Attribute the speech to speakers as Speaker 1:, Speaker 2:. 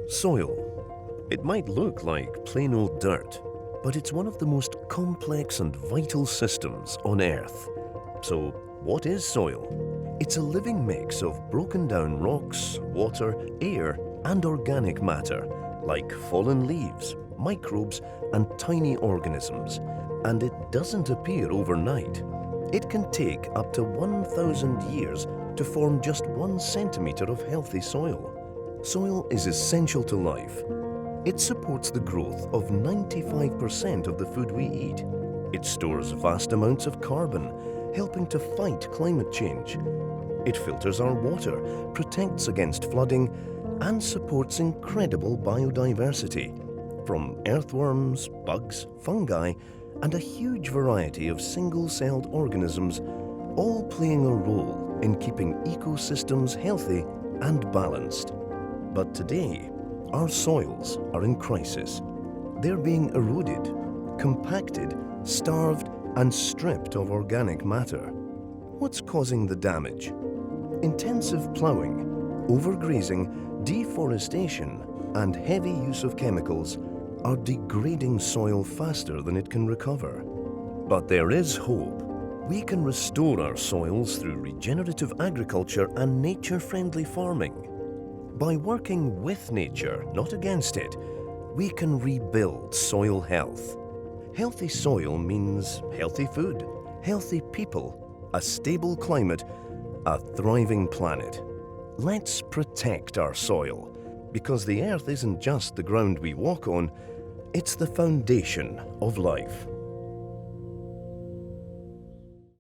Speaker 1: Soil. It might look like plain old dirt, but it's one of the most complex and vital systems on Earth. So, what is soil? It's a living mix of broken down rocks, water, air, and organic matter, like fallen leaves, microbes, and tiny organisms. And it doesn't appear overnight. It can take up to 1,000 years to form just 1 centimetre of healthy soil. Soil is essential to life. It supports the growth of 95% of the food we eat. It stores vast amounts of carbon, helping to fight climate change. It filters our water, protects against flooding, and supports incredible biodiversity, from earthworms, bugs, fungi, and a huge variety of single-celled organisms, all playing a role in keeping ecosystems healthy and balanced. But today, our soils are in crisis. They're being eroded, compacted, starved, and stripped of organic matter. What's causing the damage? Intensive ploughing, overgrazing, deforestation, and heavy use of chemicals are degrading soil faster than it can recover. But there is hope. We can restore our soils through regenerative agriculture and nature-friendly farming. By working with nature, not against it, we can rebuild soil health. Healthy soil means healthy food, healthy people, a stable climate, a thriving planet. Let's protect our soil, because the earth isn't just the ground we walk on, it's the foundation of life.